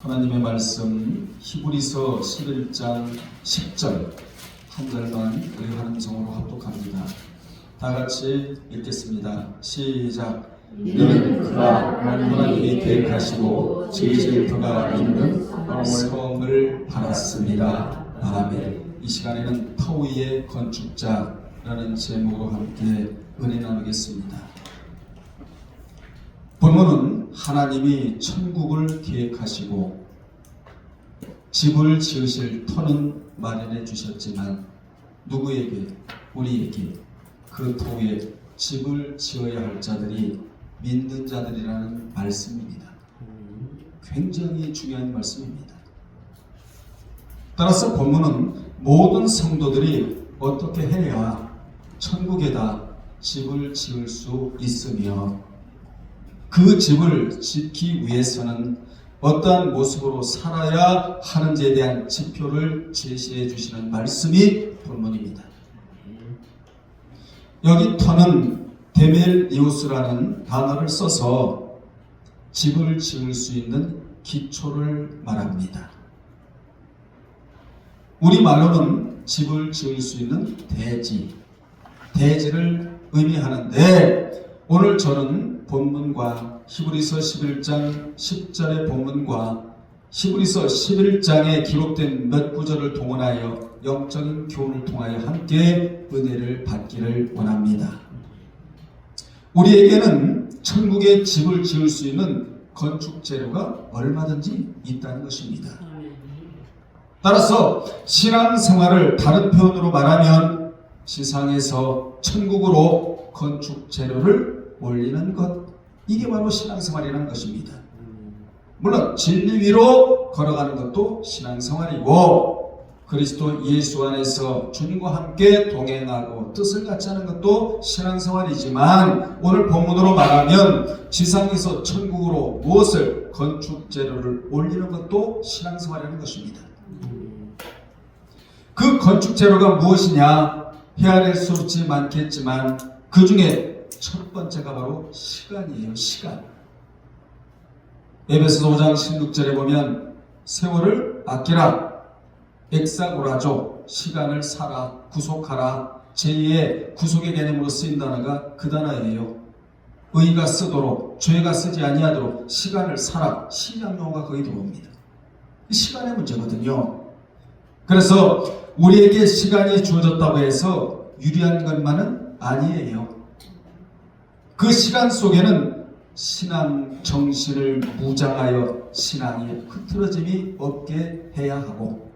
하나님의 말씀 히브리서 11장 10절 한 절만 우리 한음성으로 합독합니다. 다 같이 읽겠습니다. 시작. 이는 그가 하나님이 계획하시고 지으실 그가 있는 성을 받았습니다. 아멘. 이 시간에는 터위의 건축자라는 제목으로 함께 은혜 나누겠습니다. 본문은 하나님이 천국을 계획하시고 집을 지으실 터는 마련해 주셨지만 누구에게? 우리에게 그 터에 집을 지어야 할 자들이 믿는 자들이라는 말씀입니다. 굉장히 중요한 말씀입니다. 따라서 본문은 모든 성도들이 어떻게 해야 천국에다 집을 지을 수 있으며 그 집을 짓기 위해서는 어떠한 모습으로 살아야 하는지에 대한 지표를 제시해 주시는 말씀이 본문입니다. 여기 터는 데멜리우스라는 단어를 써서 집을 지을 수 있는 기초를 말합니다. 우리말로는 집을 지을 수 있는 대지를 의미하는데 오늘 저는 본문과 히브리서 11장 10절의 본문과 히브리서 11장에 기록된 몇 구절을 동원하여 영적인 교훈을 통하여 함께 은혜를 받기를 원합니다. 우리에게는 천국의 집을 지을 수 있는 건축 재료가 얼마든지 있다는 것입니다. 따라서 신앙생활을 다른 표현으로 말하면 지상에서 천국으로 건축 재료를 올리는 것, 이게 바로 신앙생활이라는 것입니다. 물론 진리 위로 걸어가는 것도 신앙생활이고 그리스도 예수 안에서 주님과 함께 동행하고 뜻을 같이 하는 것도 신앙생활이지만 오늘 본문으로 말하면 지상에서 천국으로 무엇을 건축 재료를 올리는 것도 신앙생활이라는 것입니다. 그 건축 재료가 무엇이냐? 헤아릴 수 없지 많겠지만 그 중에 첫 번째가 바로 시간이에요. 시간. 에베소서 5장 16절에 보면 세월을 아끼라, 엑사고라죠. 시간을 사라, 구속하라. 제2의 구속의 개념으로 쓰인 단어가 그 단어예요. 의가 쓰도록, 죄가 쓰지 아니하도록 시간을 사라. 신약 용어가 거기 들어옵니다. 시간의 문제거든요. 그래서 우리에게 시간이 주어졌다고 해서 유리한 것만은 아니에요. 그 시간 속에는 신앙 정신을 무장하여 신앙이 흐트러짐이 없게 해야 하고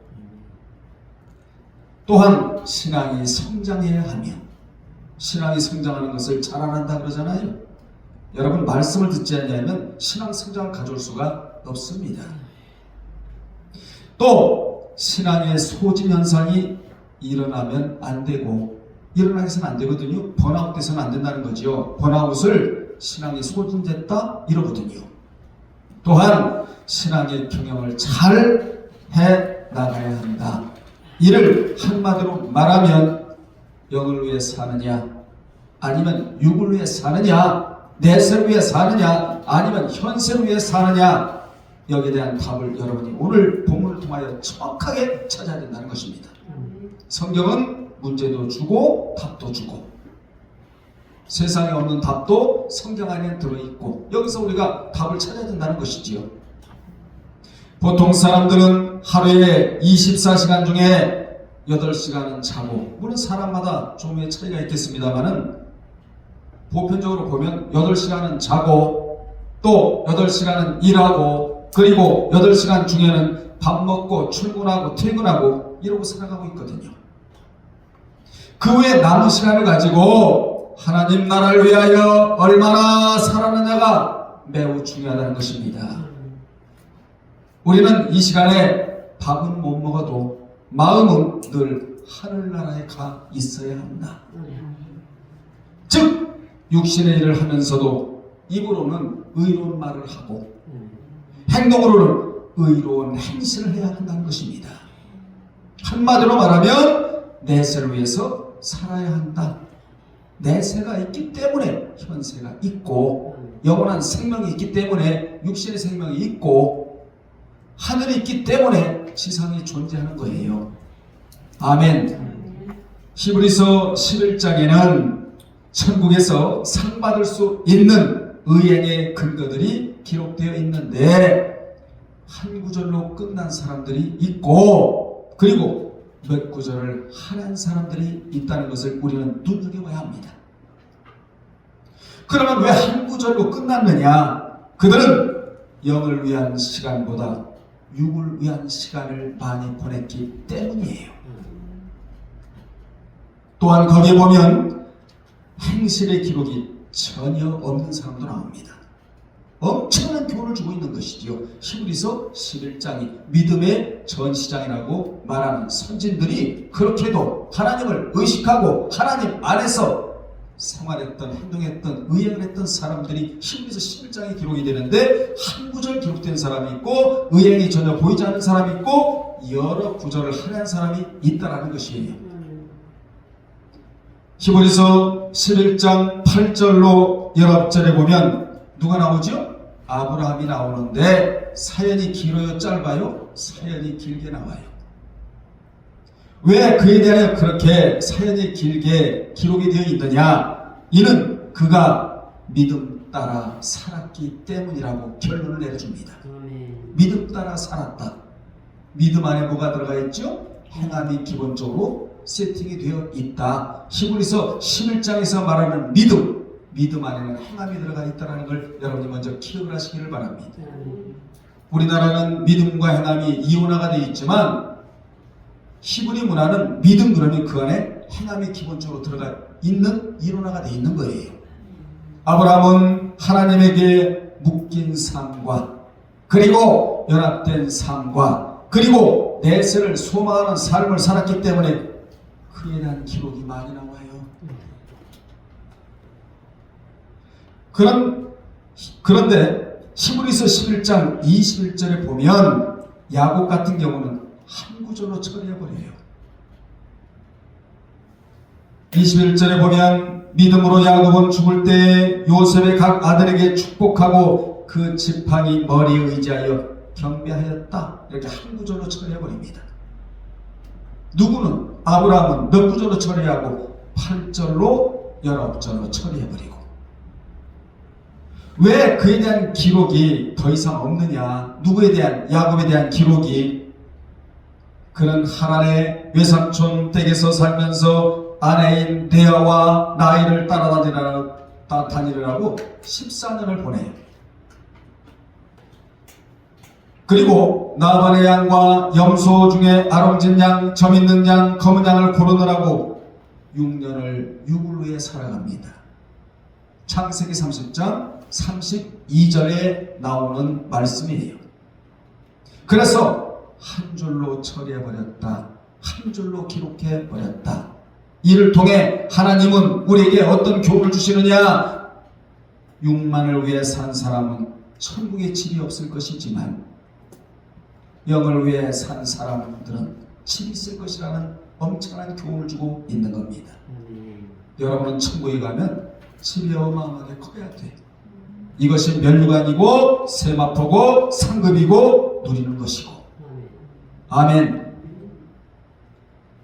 또한 신앙이 성장해야 하며 신앙이 성장하는 것을 잘 안 한다 그러잖아요. 여러분 말씀을 듣지 않으면 신앙 성장을 가져올 수가 없습니다. 또 신앙의 소진 현상이 일어나면 안 되고 일어나기 해서는 안 되거든요. 번아웃 돼서는 안 된다는 거죠. 번아웃을 신앙이 소진됐다 이러거든요. 또한 신앙의 경영을 잘 해 나가야 한다. 이를 한마디로 말하면 영을 위해 사느냐 아니면 육을 위해 사느냐 내세를 위해 사느냐 아니면 현세를 위해 사느냐 여기에 대한 답을 여러분이 오늘 본문을 통하여 정확하게 찾아야 된다는 것입니다. 성경은 문제도 주고 답도 주고 세상에 없는 답도 성경 안에 들어있고 여기서 우리가 답을 찾아야 된다는 것이지요. 보통 사람들은 하루에 24시간 중에 8시간은 자고 물론 사람마다 조금의 차이가 있겠습니다만은 보편적으로 보면 8시간은 자고 또 8시간은 일하고 그리고 8시간 중에는 밥 먹고 출근하고 퇴근하고 이러고 살아가고 있거든요. 그 후에 남은 시간을 가지고 하나님 나라를 위하여 얼마나 살았느냐가 매우 중요하다는 것입니다. 우리는 이 시간에 밥은 못 먹어도 마음은 늘 하늘나라에 가 있어야 한다. 즉 육신의 일을 하면서도 입으로는 의로운 말을 하고 행동으로는 의로운 행실을 해야 한다는 것입니다. 한마디로 말하면 내세를 위해서 살아야 한다. 내세가 있기 때문에 현세가 있고 영원한 생명이 있기 때문에 육신의 생명이 있고 하늘이 있기 때문에 지상이 존재하는 거예요. 아멘. 히브리서 11장에는 천국에서 상 받을 수 있는 의행의 근거들이 기록되어 있는데 한 구절로 끝난 사람들이 있고 그리고 몇 구절을 하는 사람들이 있다는 것을 우리는 눈여겨봐야 합니다. 그러면 왜 한 구절로 끝났느냐? 그들은 영을 위한 시간보다 육을 위한 시간을 많이 보냈기 때문이에요. 또한 거기에 보면 행실의 기록이 전혀 없는 사람도 나옵니다. 엄청난 교훈을 주고 있는 것이지요. 히브리서 11장이 믿음의 전시장이라고 말하는 선진들이 그렇게도 하나님을 의식하고 하나님 안에서 생활했던, 행동했던, 의행을 했던 사람들이 히브리서 11장에 기록이 되는데 한 구절 기록된 사람이 있고 의행이 전혀 보이지 않는 사람이 있고 여러 구절을 하는 사람이 있다는 것이에요. 히브리서 11장 8절로 19절에 보면 누가 나오죠? 아브라함이 나오는데 사연이 길어요? 짧아요? 사연이 길게 나와요. 왜 그에 대하여 그렇게 사연이 길게 기록이 되어 있느냐? 이는 그가 믿음 따라 살았기 때문이라고 결론을 내려줍니다. 믿음 따라 살았다. 믿음 안에 뭐가 들어가 있죠? 행함이 기본적으로 세팅이 되어 있다. 히브리서 11장에서 말하는 믿음 안에는 행함이 들어가 있다는 걸 여러분이 먼저 기억을 하시기를 바랍니다. 우리나라는 믿음과 행함이 이원화가 되어 있지만 히브리 문화는 믿음 그러면 그 안에 행함이 기본적으로 들어가 있는 이론화가 되어 있는 거예요. 아브라함은 하나님에게 묶인 삶과 그리고 연합된 삶과 그리고 내세를 소망하는 삶을 살았기 때문에 그에 대한 기록이 많이 나와요. 그런데 히브리서 11장 21절에 보면 야곱 같은 경우는 한 구절로 처리해버려요. 21절에 보면 믿음으로 야곱은 죽을 때 요셉의 각 아들에게 축복하고 그 지팡이 머리에 의지하여 경배하였다. 이렇게 한 구절로 처리해버립니다. 누구는 아브라함은 몇 구절로 처리하고 8절로 19절로 처리해버리고 왜 그에 대한 기록이 더 이상 없느냐? 누구에 대한? 야곱에 대한 기록이 그는 하란의 외삼촌 댁에서 살면서 아내인 레아와 라헬을 따라다니느라고 14년을 보내요. 그리고 나반의 양과 염소 중에 아롱진 양, 점 있는 양, 검은 양을 고르느라고 6년을 육을 위해 살아갑니다. 창세기 30장 32절에 나오는 말씀이에요. 그래서 한 줄로 처리해버렸다. 한 줄로 기록해버렸다. 이를 통해 하나님은 우리에게 어떤 교훈을 주시느냐? 6만을 위해 산 사람은 천국에 집이 없을 것이지만 영을 위해 산 사람들은 집이 있을 것이라는 엄청난 교훈을 주고 있는 겁니다. 여러분은 천국에 가면 집이 어마어마하게 커야 돼. 이것이 면류관이고 세마포고 상급이고 누리는 것이고. 아멘.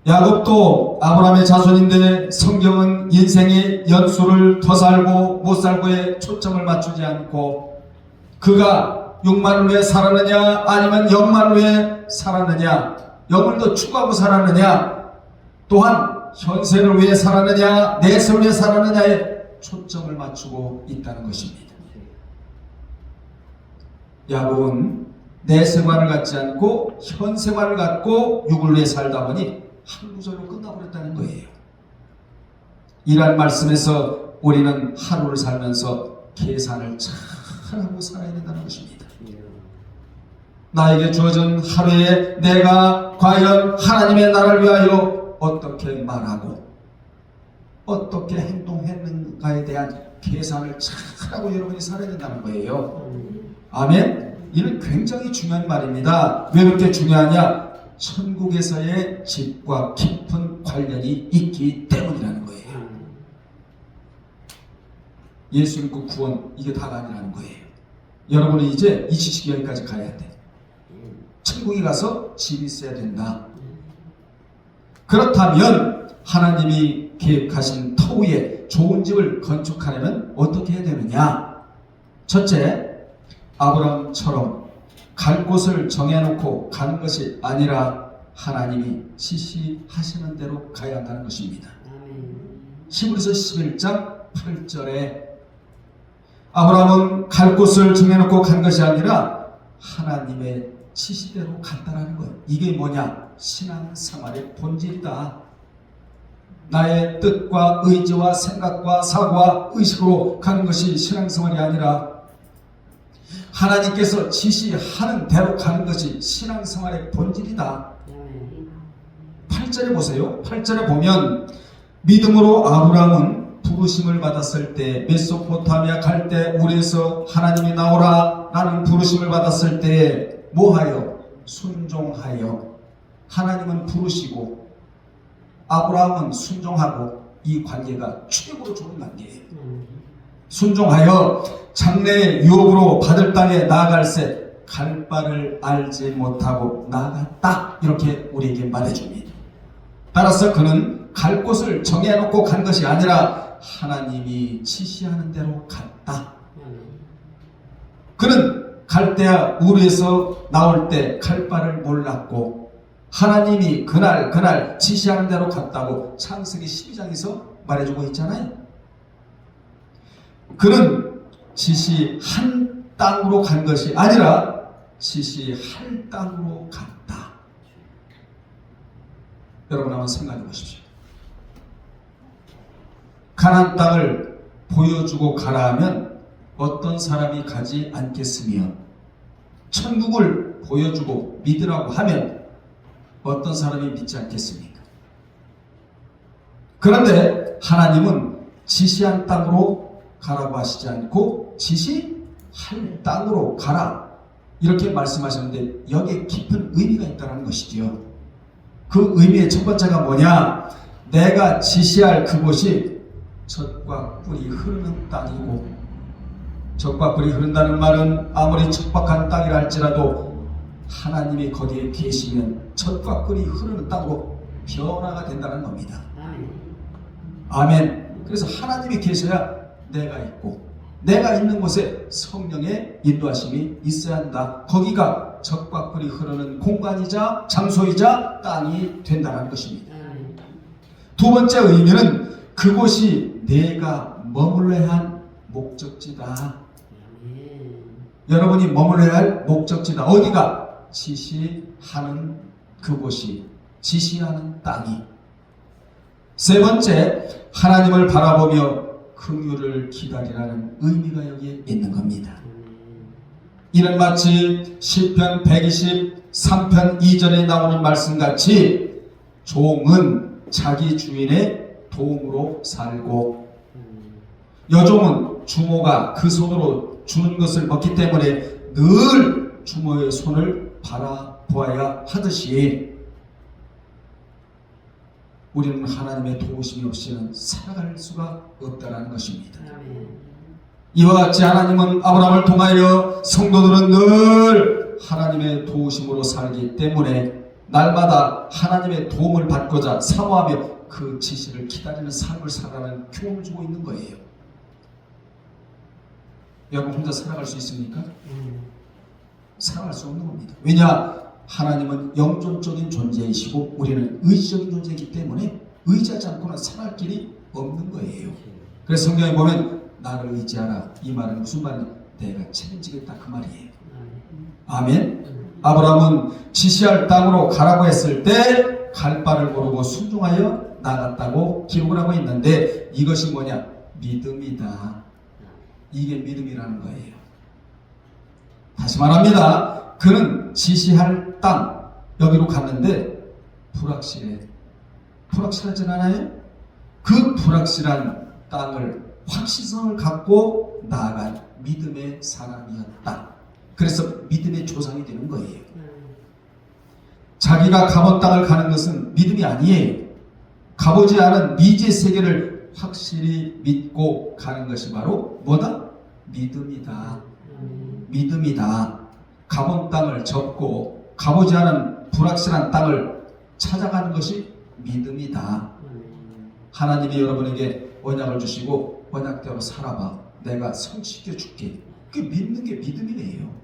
야곱도 아브라함의 자손인데 성경은 인생의 연수를 더 살고 못 살고에 초점을 맞추지 않고 그가 6만을 위해 살았느냐 아니면 영만을 위해 살았느냐 영을 더 추구하고 살았느냐 또한 현세를 위해 살았느냐 내세를 위해 살았느냐에 초점을 맞추고 있다는 것입니다. 야곱은 내세관을 갖지 않고 현세관을 갖고 육을 위해 살다 보니 한 구절로 끝나버렸다는 거예요. 이란 말씀에서 우리는 하루를 살면서 계산을 잘하고 살아야 된다는 것입니다. 나에게 주어진 하루에 내가 과연 하나님의 나라를 위하여 어떻게 말하고 어떻게 행동했는가에 대한 계산을 잘하고 여러분이 살아야 된다는 거예요. 아멘? 이는 굉장히 중요한 말입니다. 왜 그렇게 중요하냐? 천국에서의 집과 깊은 관련이 있기 때문이라는 거예요. 예수 믿고 구원 이게 다가 아니라는 거예요. 여러분은 이제 이 지식이 여기까지 가야 돼. 천국에 가서 집이 있어야 된다. 그렇다면 하나님이 계획하신 터위에 좋은 집을 건축하려면 어떻게 해야 되느냐? 첫째, 아브라함처럼 갈 곳을 정해놓고 가는 것이 아니라 하나님이 지시하시는 대로 가야 한다는 것입니다. 히브리서 11장 8절에 아브라함은 갈 곳을 정해놓고 간 것이 아니라 하나님의 지시대로 갔다라는 거예요. 이게 뭐냐? 신앙생활의 본질이다. 나의 뜻과 의지와 생각과 사고와 의식으로 가는 것이 신앙생활이 아니라 하나님께서 지시하는 대로 가는 것이 신앙생활의 본질이다. 8절에 보세요. 8절에 보면 믿음으로 아브라함은 부르심을 받았을 때 메소포타미아 갈 때 우리에서 하나님이 나오라 라는 부르심을 받았을 때 뭐하여? 순종하여. 하나님은 부르시고 아브라함은 순종하고 이 관계가 최고로 좋은 관계예요. 순종하여 장래의 유업으로 받을 땅에 나아갈새 갈 바를 알지 못하고 나아갔다. 이렇게 우리에게 말해줍니다. 따라서 그는 갈 곳을 정해놓고 간 것이 아니라 하나님이 지시하는 대로 갔다. 그는 갈대아 우르에서 나올 때 갈 바를 몰랐고 하나님이 그날 지시하는 대로 갔다고 창세기 12장에서 말해주고 있잖아요. 그는 지시한 땅으로 간 것이 아니라 지시할 땅으로 갔다. 여러분 한번 생각해 보십시오. 가나안 땅을 보여주고 가라 하면 어떤 사람이 가지 않겠으며 천국을 보여주고 믿으라고 하면 어떤 사람이 믿지 않겠습니까? 그런데 하나님은 지시한 땅으로 가라고 하시지 않고 지시할 땅으로 가라 이렇게 말씀하셨는데 여기에 깊은 의미가 있다는 것이지요. 그 의미의 첫 번째가 뭐냐? 내가 지시할 그곳이 젖과 꿀이 흐르는 땅이고, 젖과 꿀이 흐른다는 말은 아무리 척박한 땅이라 할지라도 하나님이 거기에 계시면 젖과 꿀이 흐르는 땅으로 변화가 된다는 겁니다. 아멘. 그래서 하나님이 계셔야 내가 있고, 내가 있는 곳에 성령의 인도하심이 있어야 한다. 거기가 젖과 꿀이 흐르는 공간이자 장소이자 땅이 된다는 것입니다. 두 번째 의미는 그곳이 내가 머물러야 할 목적지다. 여러분이 머물러야 할 목적지다. 어디가? 지시하는 그곳이, 지시하는 땅이. 세 번째, 하나님을 바라보며 긍휼을 기다리라는 의미가 여기에 있는 겁니다. 이는 마치 시편 123편 2절에 나오는 말씀같이 종은 자기 주인의 도움으로 살고 여종은 주모가 그 손으로 주는 것을 먹기 때문에 늘 주모의 손을 바라보아야 하듯이 우리는 하나님의 도우심이 없이는 살아갈 수가 없다는 것입니다. 이와 같이 하나님은 아브라함을 통하여 성도들은 늘 하나님의 도우심으로 살기 때문에 날마다 하나님의 도움을 받고자 사모하며 그 지시를 기다리는 삶을 살아가는 교훈을 주고 있는 거예요. 여러분 혼자 살아갈 수 있습니까? 살아갈 수 없는 겁니다. 왜냐? 하나님은 영존적인 존재이시고 우리는 의지적인 존재이기 때문에 의지하지 않고는 살아갈 길이 없는 거예요. 그래서 성경에 보면 나를 의지하라 이 말은 무슨 말이냐? 내가 책임지겠다 그 말이에요. 아멘. 아브라함은 지시할 땅으로 가라고 했을 때 갈 바를 모르고 순종하여 나갔다고 기록을 하고 있는데 이것이 뭐냐? 믿음이다. 이게 믿음이라는 거예요. 다시 말합니다. 그는 지시할 땅 여기로 갔는데 불확실해. 불확실하진 않아요? 그 불확실한 땅을 확실성을 갖고 나아간 믿음의 사람이었다. 그래서 믿음의 조상이 되는 거예요. 자기가 가본 땅을 가는 것은 믿음이 아니에요. 가보지 않은 미지의 세계를 확실히 믿고 가는 것이 바로 뭐다? 믿음이다. 믿음이다. 가본 땅을 접고 가보지 않은 불확실한 땅을 찾아가는 것이 믿음이다. 하나님이 여러분에게 언약을 주시고 언약대로 살아봐. 내가 성취시켜 줄게. 그 믿는 게 믿음이에요.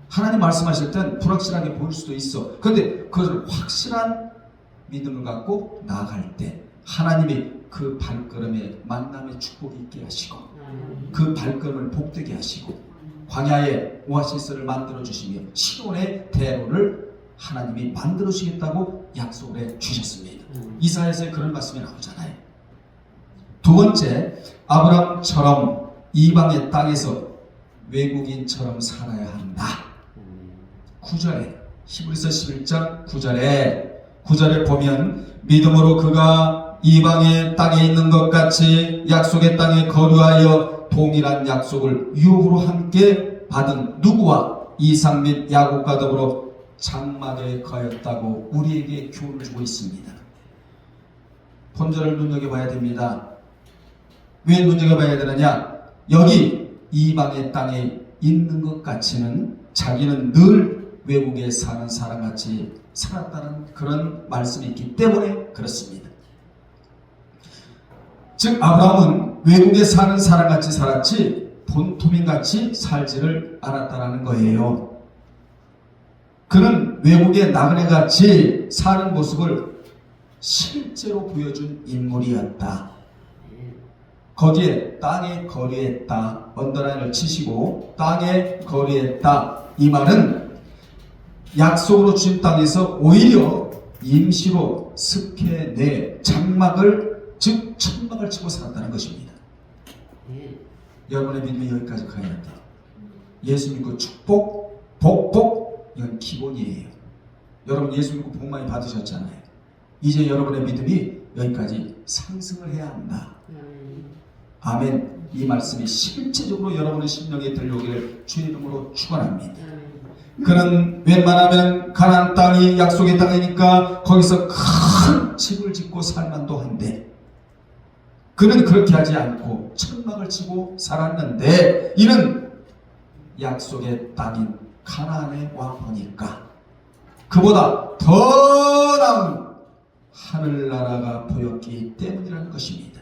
하나님 말씀하실 땐 불확실하게 보일 수도 있어. 그런데 그것을 확실한 믿음을 갖고 나아갈 때 하나님이 그 발걸음에 만남의 축복이 있게 하시고 그 발걸음을 복되게 하시고 광야에 오아시스를 만들어 주시며 시온의 대로를 하나님이 만들어 주시겠다고 약속을 해 주셨습니다. 이사야서에 그런 말씀이 나오잖아요. 두 번째, 아브라함처럼 이방의 땅에서 외국인처럼 살아야 한다. 9절에 히브리서 11장 9절에 보면 믿음으로 그가 이방의 땅에 있는 것 같이 약속의 땅에 거류하여 동일한 약속을 유업으로 함께 받은 누구와 이삭 및 야곱과 더불어 장막에 거했다고 우리에게 교훈을 주고 있습니다. 본절을 눈여겨봐야 됩니다. 왜 눈여겨봐야 되느냐? 여기 이방의 땅에 있는 것 같이는 자기는 늘 외국에 사는 사람같이 살았다는 그런 말씀이 있기 때문에 그렇습니다. 즉 아브라함은 외국에 사는 사람같이 살았지 본토민같이 살지를 않았다는 거예요. 그는 외국의 나그네같이 사는 모습을 실제로 보여준 인물이었다. 거기에 땅에 거류했다. 언더라인을 치시고 땅에 거류했다. 이 말은 약속으로 주신 땅에서 오히려 임시로 습해내 장막을 즉 천막을 치고 살았다는 것입니다. 여러분의 믿음이 여기까지 가야 한다. 예수 믿고 축복, 복복 이건 기본이에요. 여러분 예수 믿고 복 많이 받으셨잖아요. 이제 여러분의 믿음이 여기까지 상승을 해야 한다. 아멘. 이 말씀이 실제적으로 여러분의 심령에 들려오기를 주의 이름으로 축원합니다. 그는 웬만하면 가나안 땅이 약속의 땅이니까 거기서 큰 집을 짓고 살만도 한데 그는 그렇게 하지 않고 천막을 치고 살았는데 이는 약속의 땅인 가나안에 와 보니까 그보다 더 나은 하늘나라가 보였기 때문이라는 것입니다.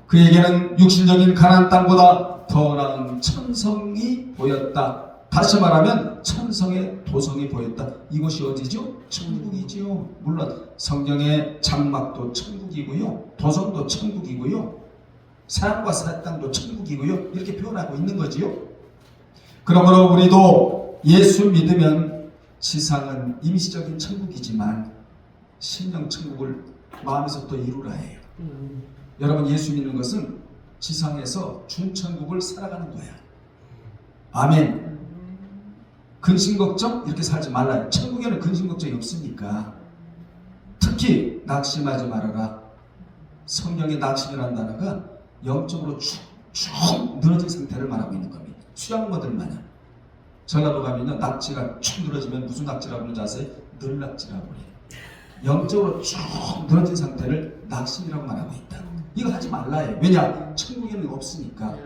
그에게는 육신적인 가나안 땅보다 더 나은 천성이 보였다. 다시 말하면 천성의 도성이 보였다. 이곳이 어디죠? 천국이지요. 물론 성경의 장막도 천국이고요. 도성도 천국이고요. 사람과 새 땅도 천국이고요. 이렇게 표현하고 있는 거지요. 그러므로 우리도 예수 믿으면 지상은 임시적인 천국이지만 신령 천국을 마음에서 또 이루라 해요. 여러분 예수 믿는 것은 지상에서 준천국을 살아가는 거야. 아멘. 근심걱정 이렇게 살지 말라요. 천국에는 근심걱정이 없으니까. 특히 낙심하지 말아라. 성경의 낙심이라는 단어가 영적으로 축 늘어진 상태를 말하고 있는 겁니다. 수양모들 마냥. 전라도 가면요 낙지가 축 늘어지면 무슨 낙지라고 하는지 아세요? 늘낙지라고 해요. 영적으로 쭉 늘어진 상태를 낙심이라고 말하고 있다. 이거 하지 말라요. 왜냐? 천국에는 없으니까.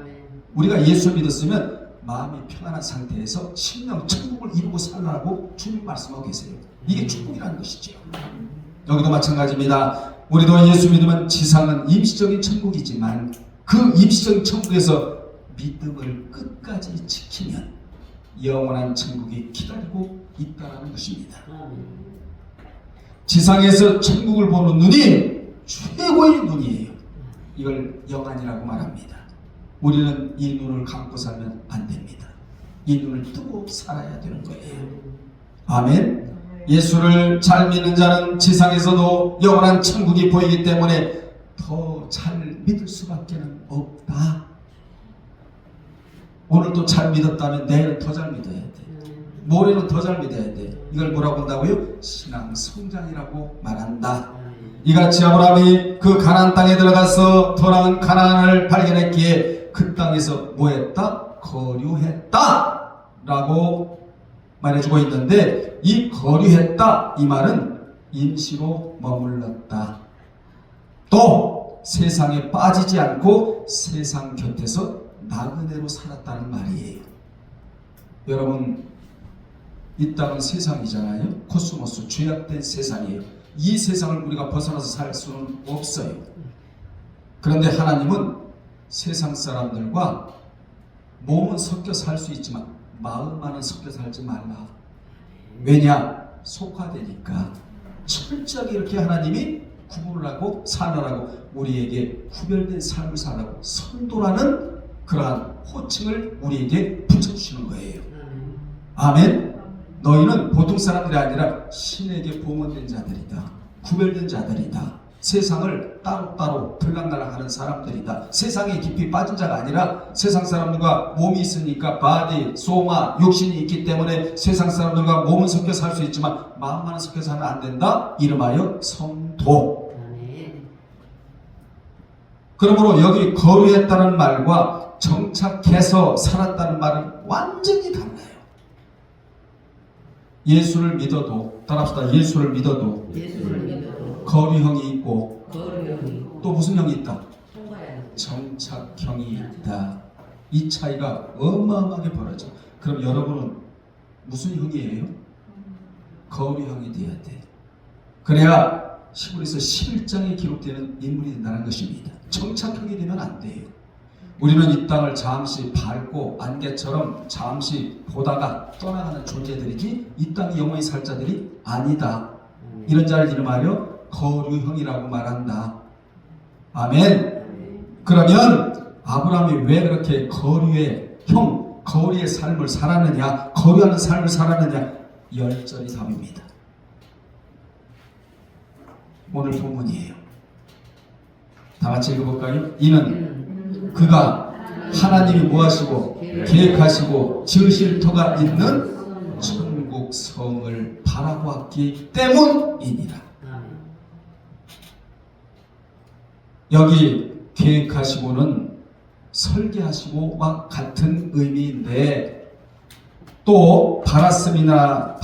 우리가 예수 믿었으면 마음이 평안한 상태에서 신령 천국을 이루고 살라고 주님 말씀하고 계세요. 이게 축복이라는 것이죠. 여기도 마찬가지입니다. 우리도 예수 믿으면 지상은 임시적인 천국이지만 그 임시적인 천국에서 믿음을 끝까지 지키면 영원한 천국이 기다리고 있다는 것입니다. 지상에서 천국을 보는 눈이 최고의 눈이에요. 이걸 영안이라고 말합니다. 우리는 이 눈을 감고 살면 안 됩니다. 이 눈을 뜨고 살아야 되는 거예요. 아멘. 예수를 잘 믿는 자는 지상에서도 영원한 천국이 보이기 때문에 더 잘 믿을 수밖에 없다. 오늘도 잘 믿었다면 내일은 더 잘 믿어야 돼. 모레는 더 잘 믿어야 돼. 이걸 뭐라고 한다고요? 신앙 성장이라고 말한다. 이같이 아브라함이 그 가나안 땅에 들어가서 더 나은 가나안을 발견했기에 그 땅에서 뭐했다? 거류했다 라고 말해주고 있는데 이 거류했다 이 말은 임시로 머물렀다. 또 세상에 빠지지 않고 세상 곁에서 나그네로 살았다는 말이에요. 여러분 이 땅은 세상이잖아요. 코스모스, 죄악된 세상이에요. 이 세상을 우리가 벗어나서 살 수는 없어요. 그런데 하나님은 세상 사람들과 몸은 섞여 살 수 있지만 마음만은 섞여 살지 말라. 왜냐? 속화되니까. 철저하게 이렇게 하나님이 구분을 하고 살아라고, 우리에게 구별된 삶을 살라고 선도라는 그러한 호칭을 우리에게 붙여주시는 거예요. 아멘. 너희는 보통 사람들이 아니라 신에게 봉헌된 자들이다. 구별된 자들이다. 세상을 따로따로 들락날락하는 사람들이다. 세상에 깊이 빠진 자가 아니라 세상 사람들과 몸이 있으니까 바디, 소마, 욕심이 있기 때문에 세상 사람들과 몸은 섞여 살 수 있지만 마음만은 섞여 살면 안 된다. 이름하여 성도. 그러므로 여기 거류했다는 말과 정착해서 살았다는 말은 완전히 달라요. 예수를 믿어도, 따라합시다. 예수를 믿어도 거류형이 있고 또 무슨 형이 있다? 정착형이 있다. 이 차이가 어마어마하게 벌어져. 그럼 여러분은 무슨 형이에요? 거류형이 돼야 돼. 그래야 히브리서 11장에 기록되는 인물이 된다는 것입니다. 정착형이 되면 안 돼요. 우리는 이 땅을 잠시 밟고 안개처럼 잠시 보다가 떠나가는 존재들이지 이 땅 영원히 살 자들이 아니다. 이런 자를 이름하여 거류형이라고 말한다. 아멘. 그러면 아브라함이 왜 그렇게 거류의 형, 거류의 삶을 살았느냐, 거류하는 삶을 살았느냐? 열절이 답입니다. 오늘 본문이에요. 다 같이 읽어볼까요? 이는 그가 하나님이 뭐하시고 계획하시고 지으실 터가 있는 천국 성을 바라보았기 때문이니라. 여기 계획하시고는 설계하시고와 같은 의미인데, 또 바랐음이라는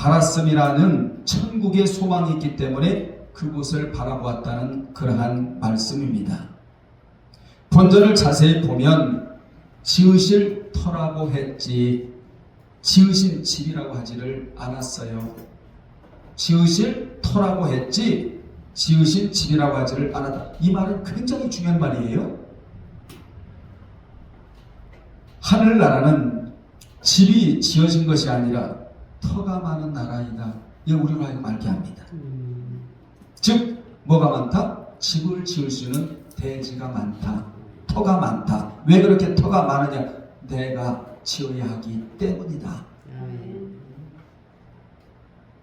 천국의 소망이 있기 때문에 그곳을 바라보았다는 그러한 말씀입니다. 본전을 자세히 보면 지으실 터라고 했지 지으신 집이라고 하지를 않았어요. 지으실 터라고 했지 지으신 집이라고 하지를 않았다. 이 말은 굉장히 중요한 말이에요. 하늘나라는 집이 지어진 것이 아니라 터가 많은 나라이다. 이거 우리로 하여금 알게 합니다. 즉 뭐가 많다? 집을 지을 수 있는 대지가 많다. 터가 많다. 왜 그렇게 터가 많으냐? 내가 지어야 하기 때문이다.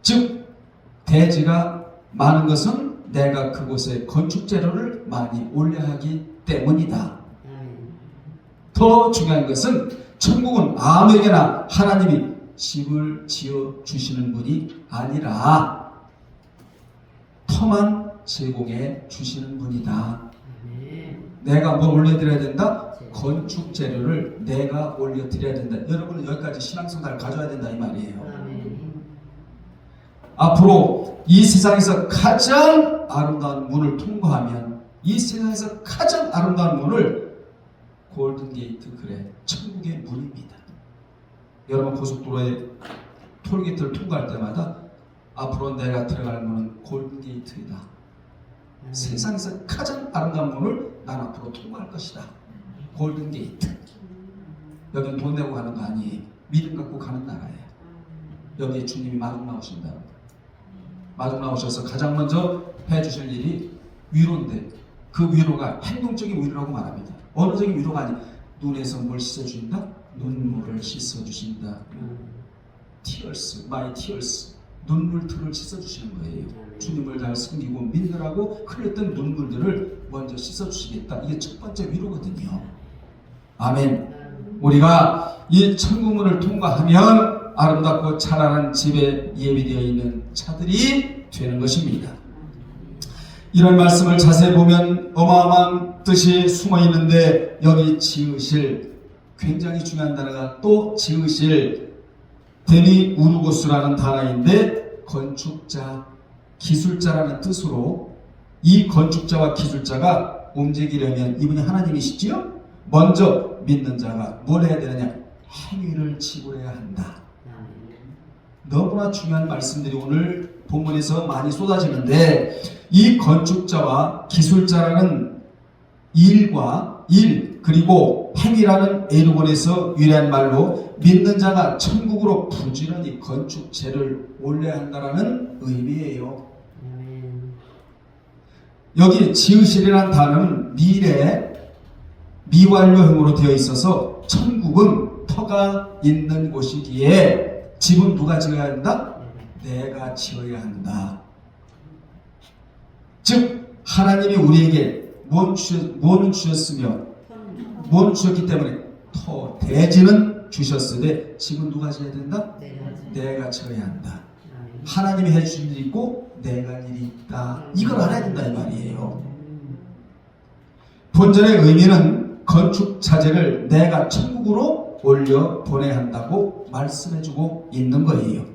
즉 대지가 많은 것은 내가 그곳에 건축 재료를 많이 올려야 하기 때문이다. 더 중요한 것은 천국은 아무에게나 하나님이 집을 지어 주시는 분이 아니라 터만 제공해 주시는 분이다. 내가 뭘 올려드려야 된다? 건축 재료를 내가 올려드려야 된다. 여러분은 여기까지 신앙생활을 가져야 된다 이 말이에요. 앞으로 이 세상에서 가장 아름다운 문을 통과하면, 이 세상에서 가장 아름다운 문을 골든게이트, 그래 천국의 문입니다. 여러분 고속도로에 톨게이트를 통과할 때마다 앞으로 내가 들어갈 문은 골든게이트이다. 세상에서 가장 아름다운 문을 난 앞으로 통과할 것이다. 골든게이트. 여기는 돈 내고 가는 거 아니에요. 믿음 갖고 가는 나라예요. 여기에 주님이 마중 나오신다. 마중 나오셔서 가장 먼저 해주실 일이 위로인데, 그 위로가 행동적인 위로라고 말합니다. 언어적인 위로가 아니, 눈에서 뭘 씻어주신다? 눈물을 씻어주신다. tears, my tears. 눈물들을 씻어주시는 거예요. 주님을 잘 섬기고 믿으라고 흘렸던 눈물들을 먼저 씻어주시겠다. 이게 첫 번째 위로거든요. 아멘. 우리가 이 천국문을 통과하면 아름답고 찬란한 집에 예비되어 있는 차들이 되는 것입니다. 이런 말씀을 자세히 보면 어마어마한 뜻이 숨어 있는데, 여기 지으실, 굉장히 중요한 단어가 또 지으실 데미 우르고스라는 단어인데, 건축자, 기술자라는 뜻으로, 이 건축자와 기술자가 움직이려면 이분이 하나님이시지요? 먼저 믿는 자가 뭘 해야 되느냐? 행위를 지불해야 한다. 너무나 중요한 말씀들이 오늘 본문에서 많이 쏟아지는데, 이 건축자와 기술자라는 일과 일 그리고 행이라는 에르곤에서 유래한 말로 믿는 자가 천국으로 부지런히 건축재를 올려야 한다라는 의미예요. 여기 지으시리라는 단어는 미래 미완료형으로 되어 있어서 천국은 터가 있는 곳이기에 집은 누가 지어야 한다? 내가 지어야 한다. 즉 하나님이 우리에게 뭐는 주셨으며 뭐는 주셨기 때문에 대지는 주셨으되 집은 누가 지어야 된다? 내가 지어야 한다. 하나님이 해주신 일이 있고 내가 할 일이 있다. 이걸 알아야 된다 이 말이에요. 본전의 의미는 건축 자재를 내가 천국으로 올려 보내야 한다고 말씀해주고 있는 거예요.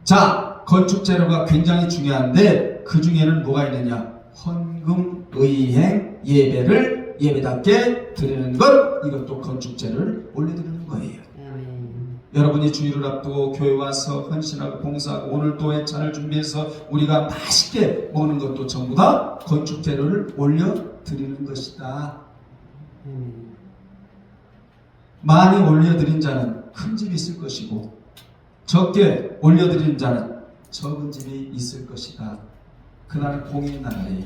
자, 건축 재료가 굉장히 중요한데 그 중에는 뭐가 있느냐? 헌금, 의행, 예배를 예배답게 드리는 것, 이것도 건축 재료를 올려드리는 거예요. 여러분이 주일을 앞두고 교회 와서 헌신하고 봉사하고 오늘 또 회찬을 준비해서 우리가 맛있게 먹는 것도 전부 다 건축 재료를 올려드리는 것이다. 많이 올려드린 자는 큰 집이 있을 것이고 적게 올려드린 자는 적은 집이 있을 것이다. 그날은 공의의 나라예요.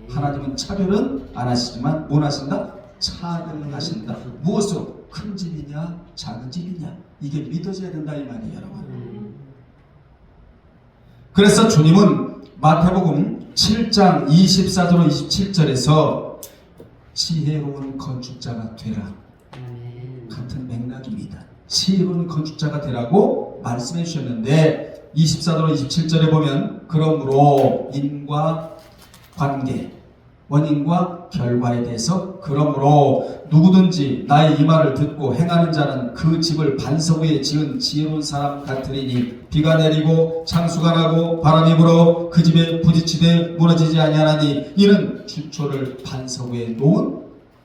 하나님은 차별은 안 하시지만 뭘 하신다? 차별은 하신다. 무엇으로? 큰 집이냐 작은 집이냐, 이게 믿어져야 된다 이 말이에요 여러분. 그래서 주님은 마태복음 7장 24절로 27절에서 지혜로운 건축자가 되라, 같은 맥락입니다. 지혜로운 건축자가 되라고 말씀해 주셨는데 24절로 27절에 보면 그러므로 인과 관계, 원인과 결과에 대해서 그러므로 누구든지 나의 이 말을 듣고 행하는 자는 그 집을 반석 위에 지은 지혜로운 사람 같으리니 비가 내리고 창수가 나고 바람이 불어 그 집에 부딪히되 무너지지 아니하나니 이는 주초를 반석 위에 놓은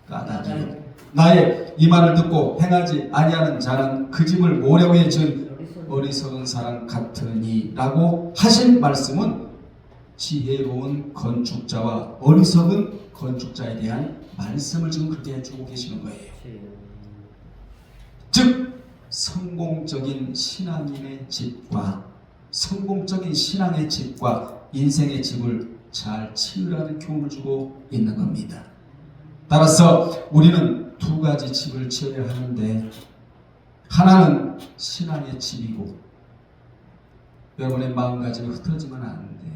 까닭이요. 나의 이 말을 듣고 행하지 아니하는 자는 그 집을 모래 위에 지은 어리석은 사람 같으니 라고 하신 말씀은 지혜로운 건축자와 어리석은 건축자에 대한 말씀을 지금 그렇게 해주고 계시는 거예요. 즉 성공적인 신앙인의 집과 성공적인 신앙의 집과 인생의 집을 잘 지으라는 교훈을 주고 있는 겁니다. 따라서 우리는 두 가지 집을 지어야 하는데, 하나는 신앙의 집이고 여러분의 마음가짐이 흐트러지면 안 돼.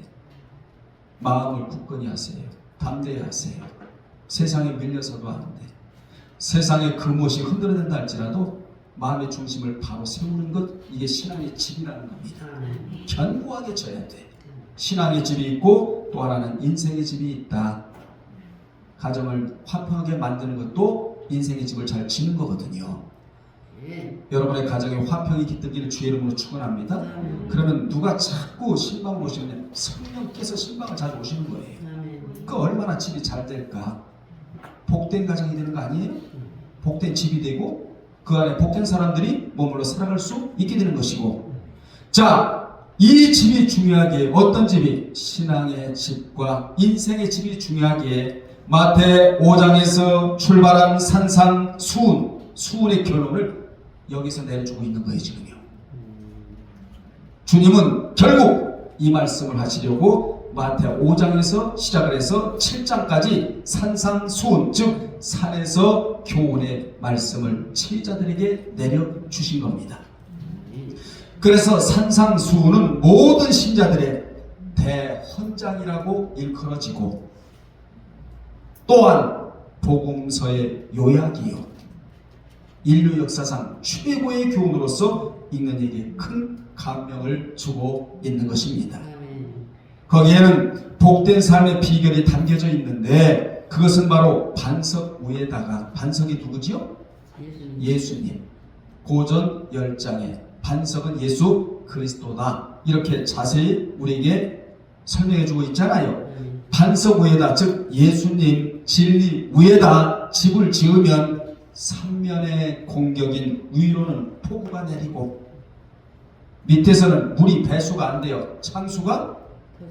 마음을 굳건히 하세요. 담대히 하세요. 세상에 밀려서도 안 돼. 세상의 금옷이 흔들어댄다 할지라도 마음의 중심을 바로 세우는 것, 이게 신앙의 집이라는 겁니다. 견고하게 져야 돼. 신앙의 집이 있고 또 하나는 인생의 집이 있다. 가정을 화평하게 만드는 것도 인생의 집을 잘 지는 거거든요. 여러분의 가정에 화평이 깃들기를 주의 이름으로 축원합니다. 그러면 누가 자꾸 신방을 오시느냐? 성령께서 신방을 자주 오시는 거예요. 그 얼마나 집이 잘 될까? 복된 가정이 되는 거 아니에요? 복된 집이 되고 그 안에 복된 사람들이 머물러 살아갈 수 있게 되는 것이고, 자, 이 집이 중요하기에, 어떤 집이? 신앙의 집과 인생의 집이 중요하기에 마태 5장에서 출발한 산상수훈의 결론을 여기서 내려주고 있는 거예요 지금요. 주님은 결국 이 말씀을 하시려고 마태 5장에서 시작을 해서 7장까지 산상수훈, 즉 산에서 교훈의 말씀을 제자들에게 내려주신 겁니다. 그래서 산상수훈은 모든 신자들의 대헌장이라고 일컬어지고 또한 복음서의 요약이요, 인류 역사상 최고의 교훈으로서 읽는 이에게 큰 감명을 주고 있는 것입니다. 거기에는 복된 삶의 비결이 담겨져 있는데 그것은 바로 반석 위에다가, 반석이 누구지요? 예수님. 고전 10장에 반석은 예수 그리스도다, 이렇게 자세히 우리에게 설명해 주고 있잖아요. 반석 위에다, 즉 예수님 진리 위에다 집을 지으면 삼면의 공격인 위로는 폭우가 내리고 밑에서는 물이 배수가 안 돼요. 창수가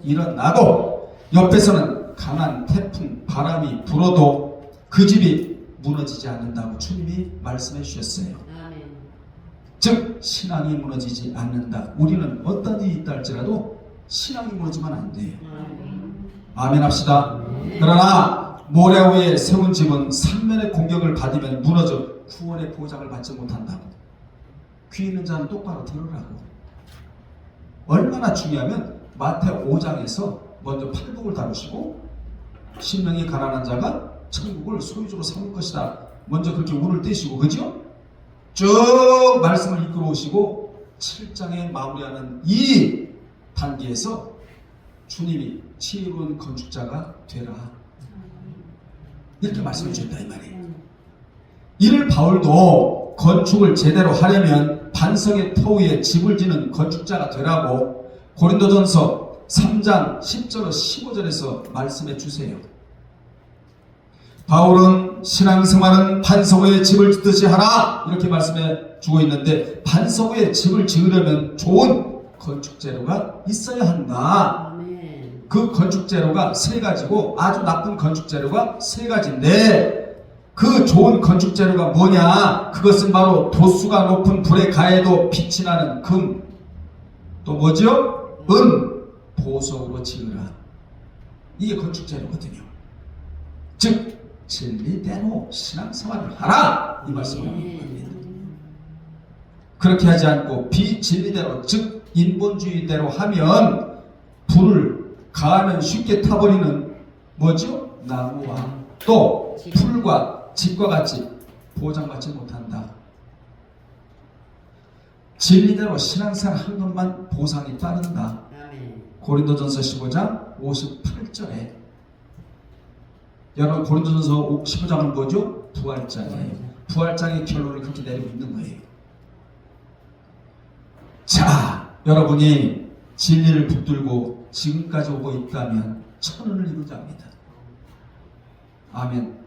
일어나고 옆에서는 강한 태풍, 바람이 불어도 그 집이 무너지지 않는다고 주님이 말씀해 주셨어요. 아멘. 즉 신앙이 무너지지 않는다. 우리는 어떤 일이 있다 할지라도 신앙이 무너지면 안 돼요. 아멘 합시다. 그러나 모래 위에 세운 집은 삼면의 공격을 받으면 무너져 구원의 보장을 받지 못한다고. 귀 있는 자는 똑바로 들으라고. 얼마나 중요하면 마태 5장에서 먼저 팔복을 다루시고 심령이 가난한 자가 천국을 소유주로 삼을 것이다. 먼저 그렇게 운을 떼시고, 그죠? 쭉 말씀을 이끌어 오시고 7장에 마무리하는 이 단계에서 주님이 지혜로운 건축자가 되라, 이렇게 말씀해 주셨다 이 말이에요. 이를 바울도 건축을 제대로 하려면 반석의 터 위에 집을 지는 건축자가 되라고 고린도전서 3장 10절 15절에서 말씀해 주세요. 바울은 신앙생활은 반석 위에 집을 짓듯이 하라, 이렇게 말씀해 주고 있는데, 반석 위에 집을 지으려면 좋은 건축 재료가 있어야 한다. 아멘. 그 건축 재료가 세 가지고 아주 나쁜 건축 재료가 세 가지인데, 그 좋은 건축 재료가 뭐냐? 그것은 바로 도수가 높은 불에 가해도 빛이 나는 금, 또 뭐죠? 은, 보석으로 지으라. 이게 건축 재료거든요. 즉 진리대로 신앙생활을 하라, 이 말씀을 하는 겁니다. 그렇게 하지 않고 비진리대로, 즉 인본주의대로 하면 불을 가하면 쉽게 타버리는 뭐죠? 나무와 또 풀과 집과 같이 보장받지 못한다. 진리대로 신앙생활 한 것만 보상이 따른다. 고린도전서 15장 58절에, 여러분 고린도전서 15장은 뭐죠? 부활장이에요. 부활장의 결론을 그렇게 내리고 있는 거예요. 자, 여러분이 진리를 붙들고 지금까지 오고 있다면 천운을 이룬 자입니다. 아멘.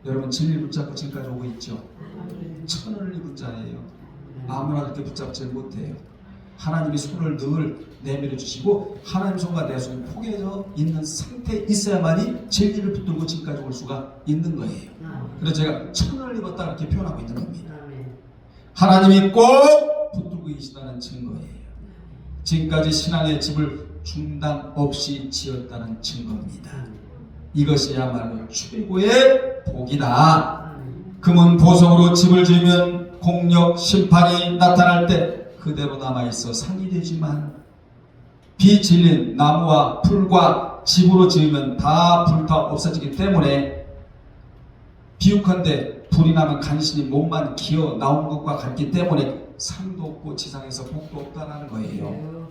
여러분 진리를 붙잡고 지금까지 오고 있죠? 천운을 이룬 자예요. 아무나 그렇게 붙잡지 못해요. 하나님이 손을 늘 내밀어 주시고 하나님 손과 내 손이 포개져 있는 상태에 있어야만이 진리를 붙들고 지금까지 올 수가 있는 거예요. 그래서 제가 천을 입었다 이렇게 표현하고 있는 겁니다. 하나님이 꼭 붙들고 계시다는 증거예요. 지금까지 신앙의 집을 중단 없이 지었다는 증거입니다. 이것이야말로 최고의 복이다. 금은 보석으로 집을 지으면 공력, 심판이 나타날 때 그대로 남아있어 상이 되지만, 비질린 나무와 풀과 집으로 지으면 다 불타 없어지기 때문에, 비유컨대 불이 나면 간신히 몸만 기어 나온 것과 같기 때문에 상도 없고 지상에서 복도 없다는 거예요.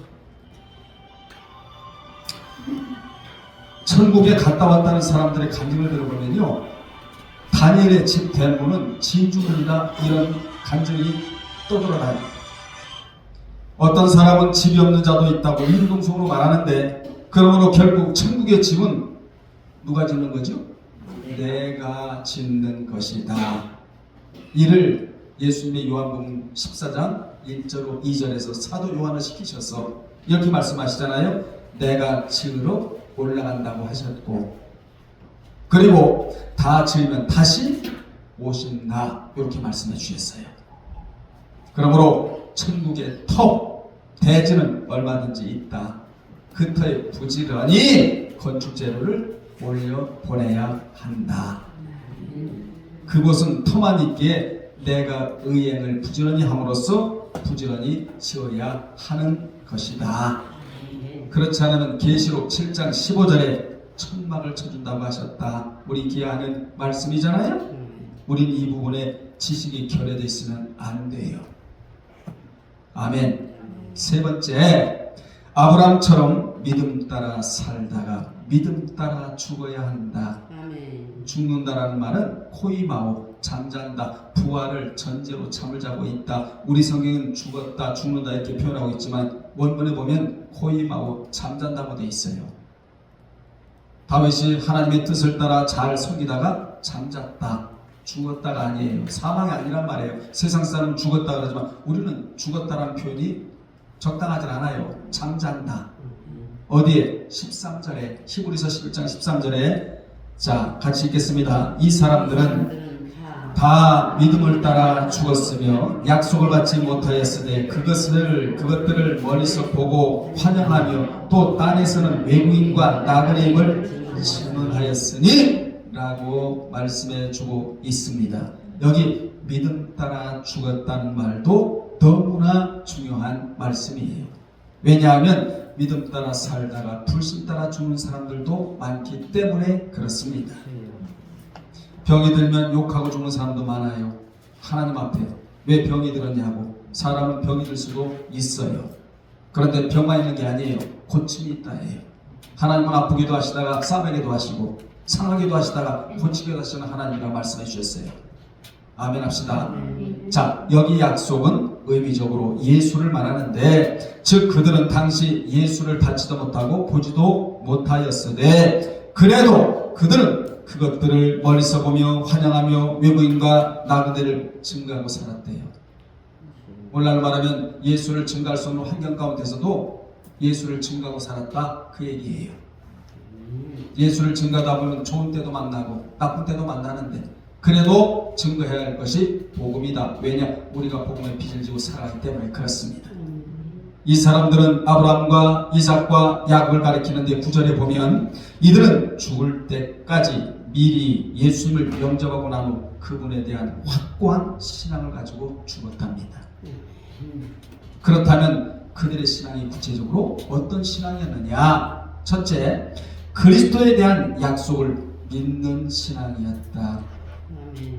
천국에 갔다 왔다는 사람들의 간증을 들어보면요, 다니엘의 집 대문은 진주문이다, 이런 간증이 떠돌아다녀요. 어떤 사람은 집이 없는 자도 있다고 인동성으로 말하는데, 그러므로 결국 천국의 집은 누가 짓는 거죠? 내가 짓는 것이다. 이를 예수님의 요한복음 14장 1절 2절에서 사도 요한을 시키셔서 이렇게 말씀하시잖아요. 내가 지으러 올라간다고 하셨고, 그리고 다 지으면 다시 오신다, 이렇게 말씀해 주셨어요. 그러므로 천국의 터, 대지는 얼마든지 있다. 그 터에 부지런히 건축재료를 올려보내야 한다. 그곳은 터만 있기에 내가 의행을 부지런히 함으로써 부지런히 지어야 하는 것이다. 그렇지 않으면 계시록 7장 15절에 천막을 쳐준다고 하셨다. 우리 기하는 말씀이잖아요. 우린 이 부분에 지식이 결여되어 있으면 안 돼요. 아멘. 세 번째, 아브라함처럼 믿음 따라 살다가 믿음 따라 죽어야 한다. 죽는다라는 말은 코이마오, 잠잔다, 부활을 전제로 잠을 자고 있다. 우리 성경은 죽었다, 죽는다 이렇게 표현하고 있지만 원문에 보면 코이마오, 잠잔다고 되어 있어요. 다윗이 하나님의 뜻을 따라 잘 섬기다가 잠잤다. 죽었다가 아니에요. 사망이 아니란 말이에요. 세상 사람은 죽었다 그러지만 우리는 죽었다라는 표현이 적당하진 않아요. 잠잔다. 어디에? 13절에, 히브리서 11장 13절에, 자 같이 읽겠습니다. 이 사람들은 다 믿음을 따라 죽었으며 약속을 받지 못하였으되 그것들을 멀리서 보고 환영하며 또 땅에서는 외국인과 나그네임을 증언하였으니 라고 말씀해 주고 있습니다. 여기 믿음 따라 죽었다는 말도 너무나 중요한 말씀이에요. 왜냐하면 믿음 따라 살다가 불신 따라 죽는 사람들도 많기 때문에 그렇습니다. 병이 들면 욕하고 죽는 사람도 많아요. 하나님 앞에 왜 병이 들었냐고. 사람은 병이 들 수도 있어요. 그런데 병만 있는 게 아니에요. 고침이 있다예요. 하나님은 아프기도 하시다가 싸매기도 하시고 상하기도 하시다가 고치기도 하시는 하나님이라고 말씀해 주셨어요. 아멘 합시다. 자, 여기 약속은 의미적으로 예수를 말하는데, 즉 그들은 당시 예수를 닿지도 못하고 보지도 못하였으되 그래도 그들은 그것들을 멀리서 보며 환영하며 외국인과 나그네를 증거하고 살았대요. 오늘날 말하면 예수를 증거할 수 없는 환경 가운데서도 예수를 증거하고 살았다, 그 얘기예요. 예수를 증거하다 보면 좋은 때도 만나고 나쁜 때도 만나는데 그래도 증거해야 할 것이 복음이다. 왜냐? 우리가 복음의 빚을 지고 살아가기 때문에 그렇습니다. 이 사람들은 아브라함과 이삭과 야곱을 가리키는데 9절에 보면 이들은 죽을 때까지 미리 예수님을 영접하고 난 후 그분에 대한 확고한 신앙을 가지고 죽었답니다. 그렇다면 그들의 신앙이 구체적으로 어떤 신앙이었느냐? 첫째, 그리스도에 대한 약속을 믿는 신앙이었다.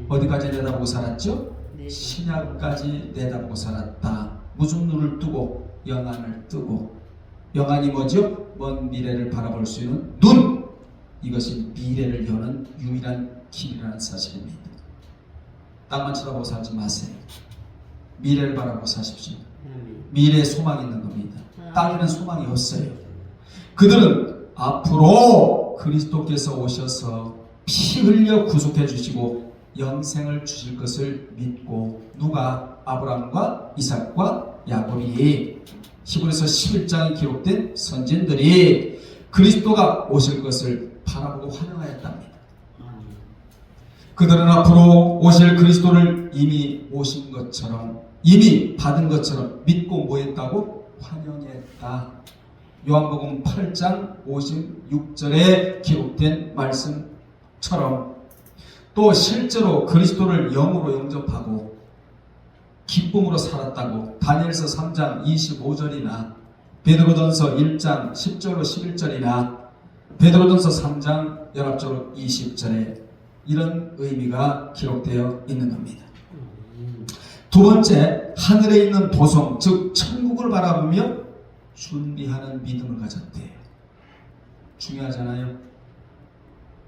어디까지 내다보고 살았죠? 신약까지 내다보고 살았다. 무슨 눈을 뜨고? 영안을 뜨고. 영안이 뭐죠? 먼 미래를 바라볼 수 있는 눈! 이것이 미래를 여는 유일한 길이라는 사실입니다. 땅만 쳐다보고 살지 마세요. 미래를 바라보고 사십시오. 미래에 소망이 있는 겁니다. 땅에는 소망이 없어요. 그들은 앞으로 그리스도께서 오셔서 피 흘려 구속해 주시고 영생을 주실 것을 믿고, 누가? 아브라함과 이삭과 야곱이, 히브리서 11장에 기록된 선진들이 그리스도가 오실 것을 바라보고 환영하였답니다. 그들은 앞으로 오실 그리스도를 이미 오신 것처럼, 이미 받은 것처럼 믿고 뭐했다고? 환영했다. 요한복음 8장 56절에 기록된 말씀처럼 또 실제로 그리스도를 영으로 영접하고 기쁨으로 살았다고 다니엘서 3장 25절이나 베드로전서 1장 10절로 11절이나 베드로전서 3장 11절로 20절에 이런 의미가 기록되어 있는 겁니다. 두 번째, 하늘에 있는 보성, 즉 천국을 바라보며 준비하는 믿음을 가졌대요. 중요하잖아요.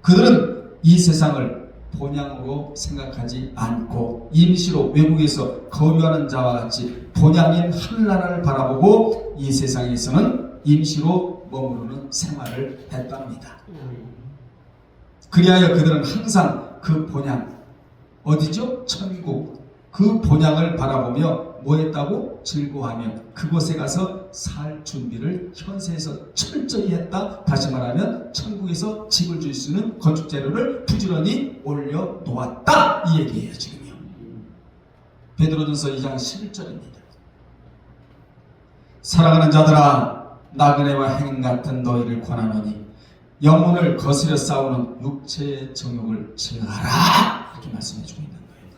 그들은 이 세상을 본향으로 생각하지 않고 임시로 외국에서 거류하는 자와 같이 본향인 하늘나라를 바라보고 이 세상에서는 임시로 머무르는 생활을 했답니다. 그리하여 그들은 항상 그 본향, 어디죠? 천국, 그 본향을 바라보며 뭐했다고? 즐거워하며 그곳에 가서 살 준비를 현세에서 철저히 했다. 다시 말하면 천국에서 집을 줄 수 있는 건축 재료를 부지런히 올려놓았다, 이 얘기예요 지금요. 베드로전서 2장 11절입니다. 사랑하는 자들아, 나그네와 행인 같은 너희를 권하노니 영혼을 거스려 싸우는 육체의 정욕을 제어하라, 이렇게 말씀해 주고 있는 거예요.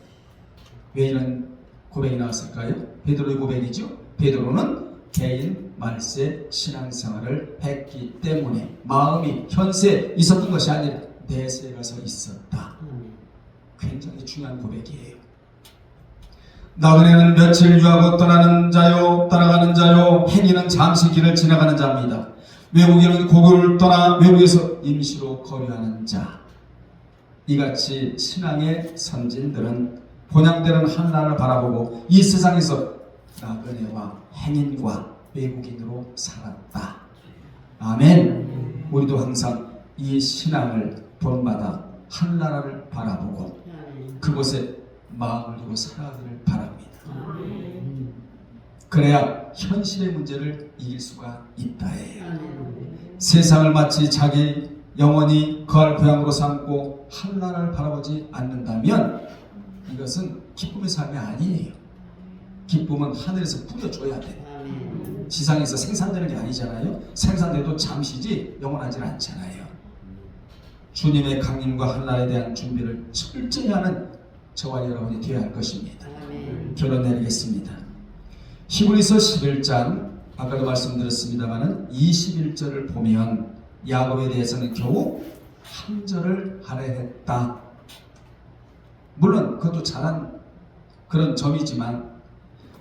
왜 이런 고백이 나왔을까요? 베드로의 고백이죠. 베드로는 개인 말세 신앙생활을 했기 때문에 마음이 현세에 있었던 것이 아니라 내세에 가서 있었다. 굉장히 중요한 고백이에요. 나그네는 며칠 유하고 떠나는 자요, 따라가는 자요, 행인은 잠시 길을 지나가는 자입니다. 외국인은 고국을 떠나 외국에서 임시로 거류하는 자. 이같이 신앙의 선진들은 본향되는 하늘나라를 바라보고 이 세상에서 나그네와 행인과 외국인으로 살았다. 아멘. 우리도 항상 이 신앙을 본받아 하늘나라를 바라보고 그곳에 마음을 두고 살아가기를 바랍니다. 그래야 현실의 문제를 이길 수가 있다예요. 세상을 마치 자기 영원히 거할 고향으로 삼고 하늘나라를 바라보지 않는다면 이것은 기쁨의 삶이 아니에요. 기쁨은 하늘에서 뿌려줘야 돼요. 지상에서 생산되는 게 아니잖아요. 생산돼도 잠시지 영원하지는 않잖아요. 주님의 강림과 하늘나라에 대한 준비를 철저히 하는 저와 여러분이 되어야 할 것입니다. 결론 내리겠습니다. 히브리서 11장 아까도 말씀드렸습니다마는 21절을 보면 야곱에 대해서는 겨우 한 절을 할애했다. 물론 그것도 잘한 그런 점이지만,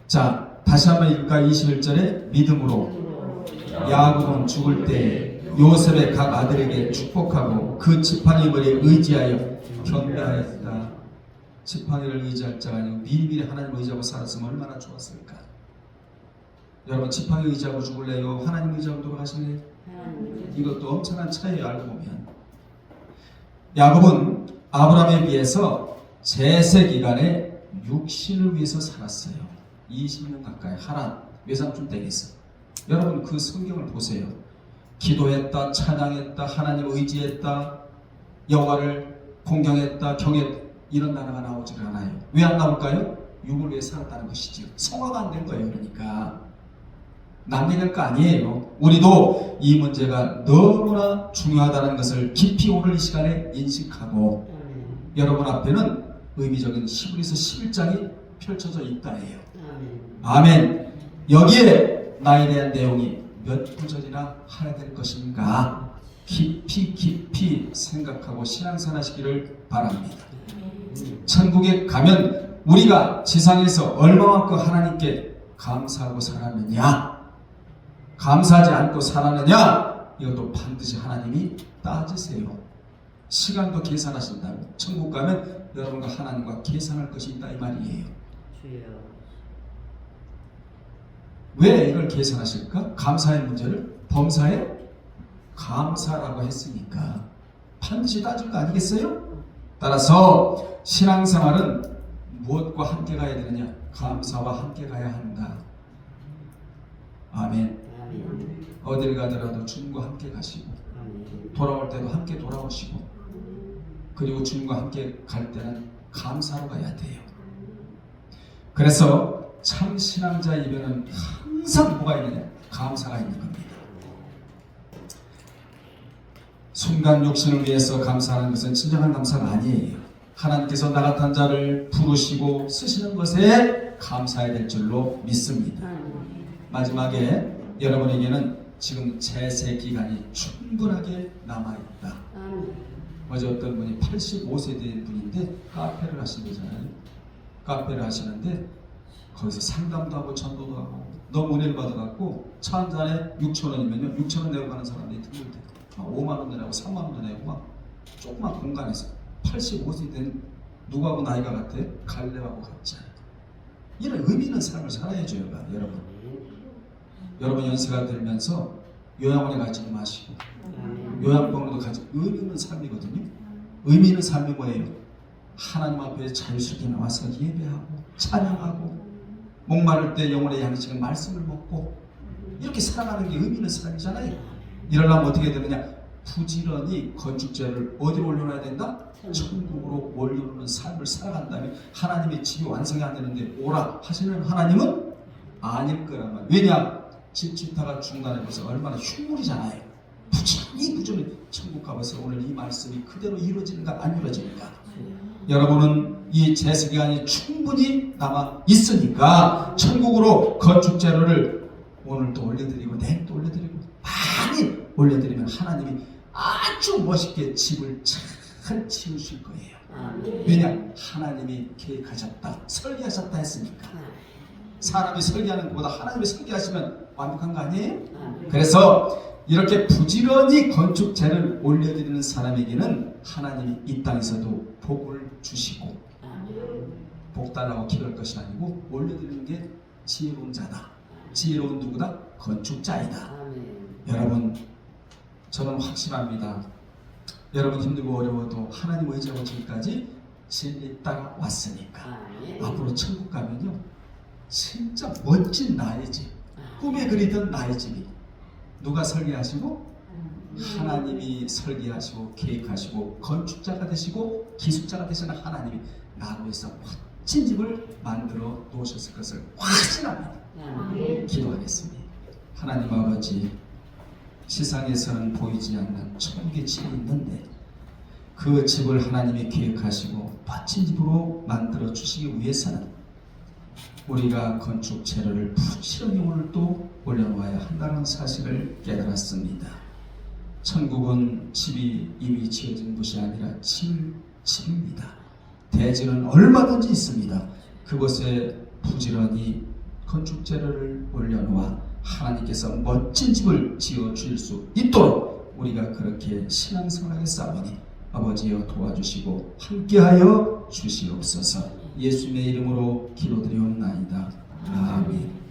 자 다시 한번 읽을까? 21절에 믿음으로 야곱은 죽을 때 요셉의 각 아들에게 축복하고 그 지팡이머리에 의지하여 경배하였다. 지팡이를 의지할 자가 아니고 미리미리 하나님을 의지하고 살았으면 얼마나 좋았을까. 여러분 지팡이 의지하고 죽을래요? 하나님 의지하고 돌아가실래요? 이것도 엄청난 차이를 알고 보면, 야곱은 아브라함에 비해서 제세 기간에 육신을 위해서 살았어요. 20년 가까이 하란 외삼촌 댁에서. 여러분 그 성경을 보세요. 기도했다, 찬양했다, 하나님 의지했다, 여호와를 공경했다, 경했다, 이런 단어가 나오지를 않아요. 왜 안 나올까요? 육을 위해 살았다는 것이죠. 성화가 안 된 거예요. 그러니까 남겨낼 거 아니에요. 우리도 이 문제가 너무나 중요하다는 것을 깊이 오늘 이 시간에 인식하고 여러분 앞에는 의미적인 히브리서 11장이 펼쳐져 있다예요. 아멘. 여기에 나에 대한 내용이 몇 구절이나 하야 될 것인가 깊이 생각하고 신앙생활하시기를 바랍니다. 천국에 가면 우리가 지상에서 얼마만큼 하나님께 감사하고 살았느냐, 감사하지 않고 살았느냐, 이것도 반드시 하나님이 따지세요. 시간도 계산하신다고. 천국 가면 여러분과 하나님과 계산할 것이 있다 이 말이에요. 왜 이걸 계산하실까? 감사의 문제를 범사에 감사라고 했으니까 반드시 따질 거 아니겠어요? 따라서 신앙생활은 무엇과 함께 가야 되느냐? 감사와 함께 가야 한다. 아멘. 어딜 가더라도 주님과 함께 가시고 돌아올 때도 함께 돌아오시고, 그리고 주님과 함께 갈 때는 감사로 가야 돼요. 그래서 참 신앙자의 입에는 항상 뭐가 있느냐? 감사가 있는 겁니다. 순간 욕심을 위해서 감사하는 것은 진정한 감사가 아니에요. 하나님께서 나 같은 자를 부르시고 쓰시는 것에 감사해야 될 줄로 믿습니다. 마지막에 여러분에게는 지금 제세 기간이 충분하게 남아있다. 어제 어떤 분이 85세 된 분인데 카페를 하시잖아요. 카페를 하시는데 거기서 상담도 하고 전도도 하고 너무 은혜를 받아갖고 차 한 잔에 6,000원이면요 6,000원 내고 가는 사람들이 드물대. 5만원 내고 3만원 내고 막 조그만 공간에서 85세 된 누구하고 나이가 같아? 갈렙하고 같지 않아요. 이런 의미 있는 삶을 살아야죠. 여러분. 여러분 연세가 들면서 요양원에 가지 마시고 요양병원도 가지. 의미 있는 삶이거든요. 의미 있는 삶이 뭐예요? 하나님 앞에 자유스럽게 나와서 예배하고 찬양하고 목마를 때 영혼의 양식은 말씀을 먹고 이렇게 살아가는 게 의미 있는 삶이잖아요. 이러려면 어떻게 되느냐? 부지런히 건축재를 어디로 올려놔야 된다? 천국으로 올려놓는 삶을 살아간다면 하나님의 집이 완성이 안 되는데 오라 하시는 하나님은 아닐 거란 말이에요. 왜냐? 집 짓다가 중단해 보세요. 얼마나 흉물이잖아요. 부지런히 천국 가봐서 오늘 이 말씀이 그대로 이루어지는가 안 이루어지는가. 여러분은 이 제세기간이 충분히 남아 있으니까 천국으로 건축재료를 오늘 또 올려드리고 내일 또 올려드리고 많이 올려드리면 하나님이 아주 멋있게 집을 잘 지으실 거예요. 왜냐? 하나님이 계획하셨다, 설계하셨다 했으니까. 사람이 설계하는 것보다 하나님이 설계하시면 완벽한 거 아니에요? 그래서 이렇게 부지런히 건축재를 올려드리는 사람에게는 하나님이 이 땅에서도 복을 주시고 복달라고 기도할 것이 아니고 올려드리는 게 지혜로운 자다. 지혜로운 누구다? 건축자이다. 여러분 저는 확신합니다. 여러분 힘들고 어려워도 하나님 의지하고 지금까지 진리 따라왔으니까 앞으로 천국 가면요 진짜 멋진 나의 집, 꿈에 그리던 나의 집이 누가 설계하시고? 하나님이 설계하시고 계획하시고 건축자가 되시고 기술자가 되시는 하나님이 나로 해서 멋진 집을 만들어 놓으셨을 것을 확신합니다. 기도하겠습니다. 하나님 아버지, 세상에서는 보이지 않는 천국의 집이 있는데 그 집을 하나님이 계획하시고 멋진 집으로 만들어 주시기 위해서는 우리가 건축 재료를 부지런히 오늘도 올려놓아야 한다는 사실을 깨달았습니다. 천국은 집이 이미 지어진 곳이 아니라 집입니다. 대지는 얼마든지 있습니다. 그곳에 부지런히 건축 재료를 올려놓아 하나님께서 멋진 집을 지어 주실 수 있도록 우리가 그렇게 신앙생활하게 싸우니 아버지여 도와주시고 함께하여 주시옵소서. 예수님의 이름으로 기도드리옵나이다. 아멘.